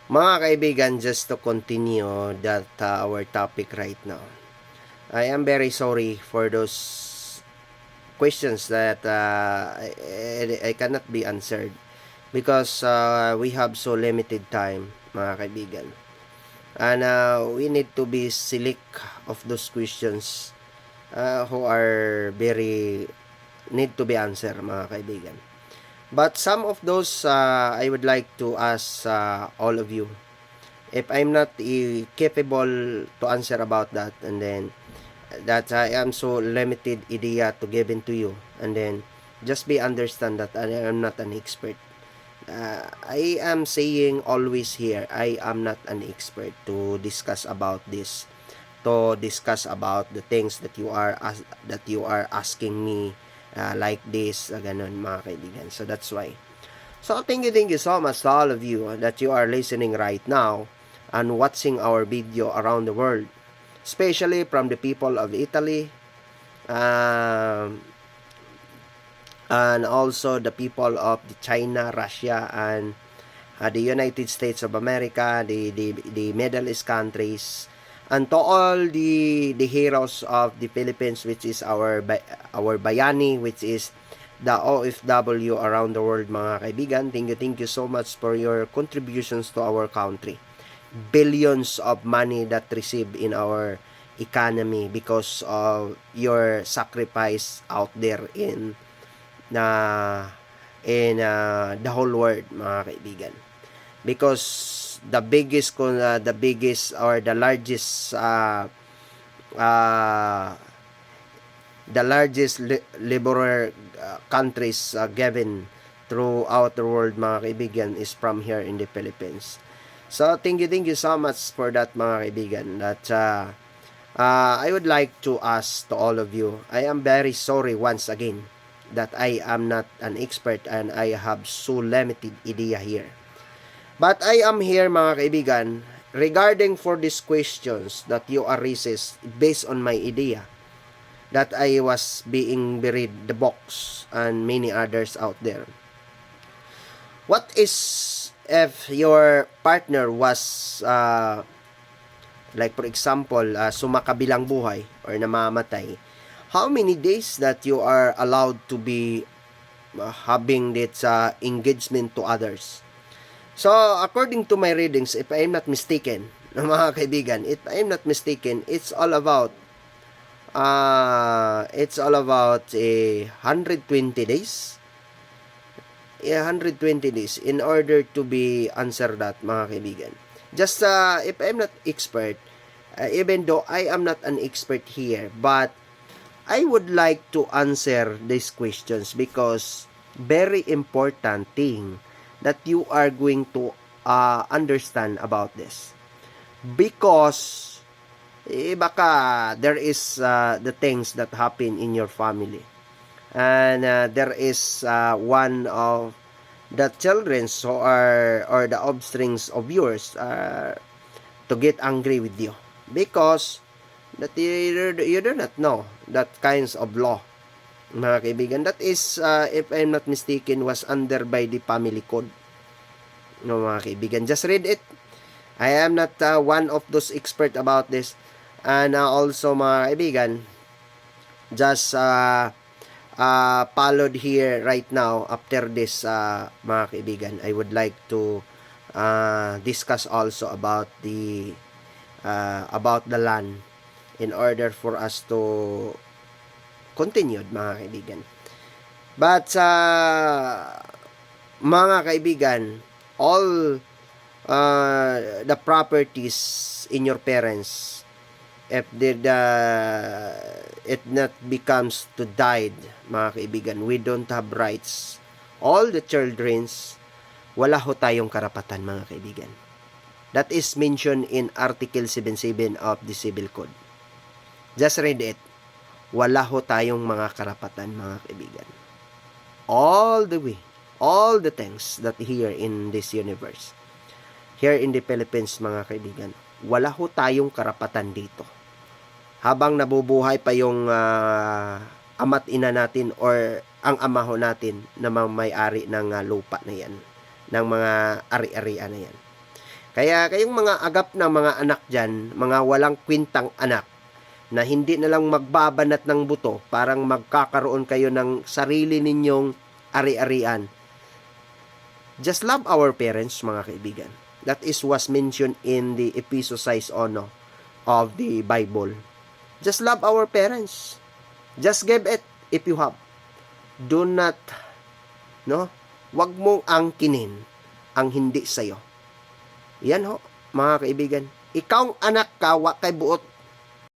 Mga kaibigan, just to continue that our topic right now. I am very sorry for those questions that I cannot be answered because we have so limited time, mga kaibigan. And we need to be select of those questions who are very need to be answered, mga kaibigan. But some of those I would like to ask all of you if I'm not capable to answer about that, and then that I am so limited idea to give into you, and then just be understand that I am not an expert. I am saying always here, I am not an expert to discuss about this, to discuss about the things that you are asking me like this, ganun mga kaibigan. So that's why. So thank you so much to all of you that you are listening right now and watching our video around the world, especially from the people of Italy, um, and also the people of the China, Russia, and the United States of America, the Middle East countries, and to all the heroes of the Philippines, which is our bayani, which is the OFW around the world, mga kaibigan. Thank you so much for your contributions to our country. Billions of money that received in our economy because of your sacrifice out there in the whole world, mga kaibigan. Because the biggest or uh, the largest liberal countries given throughout the world, mga kaibigan, is from here in the Philippines. So thank you so much for that, mga kaibigan. That I would like to ask to all of you, I am very sorry once again that I am not an expert and I have so limited idea here. But I am here, mga kaibigan, regarding for these questions that you are raised based on my idea that I was being buried the box and many others out there. What is if your partner was like for example sumakabilang buhay or namamatay? How many days that you are allowed to be having this engagement to others? So, according to my readings, if I am not mistaken, mga kaibigan, if I am not mistaken, it's all about a 120 days. 120 days in order to be answer that, mga kaibigan. Just if I'm not expert, even though I am not an expert here, but I would like to answer these questions because very important thing that you are going to understand about this. Because baka there is the things that happen in your family. And there is one of the children who are or the offsprings of yours to get angry with you because that you do not know that kinds of law, mga kaibigan. That is if I'm not mistaken was under by the family code, no, mga kaibigan. Just read it. I am not one of those expert about this. And also, mga kaibigan, just followed here right now after this, mga kaibigan, I would like to discuss also about the land in order for us to continue, mga kaibigan. But mga kaibigan, all the properties in your parents, if it not becomes to died, mga kaibigan, we don't have rights. All the children's, wala ho tayong karapatan, mga kaibigan. That is mentioned in Article 77 of the Civil Code. Just read it. Wala ho tayong mga karapatan, mga kaibigan. All the way, all the things that here in this universe, here in the Philippines, mga kaibigan, wala ho tayong karapatan dito. Habang nabubuhay pa yung ama't ina natin or ang ama ho natin na may-ari ng lupa na yan, ng mga ari-arian na yan. Kaya kayong mga agap na mga anak dyan, mga walang kwintang anak, na hindi na lang magbabanat ng buto, parang magkakaroon kayo ng sarili ninyong ari-arian. Just love our parents, mga kaibigan. That is was mentioned in the Ephesus ono of the Bible. Just love our parents. Just give it if you have. Do not, no? Wag mong angkinin ang hindi sa'yo. Yan ho, mga kaibigan. Ikaw anak ka, wa kay buot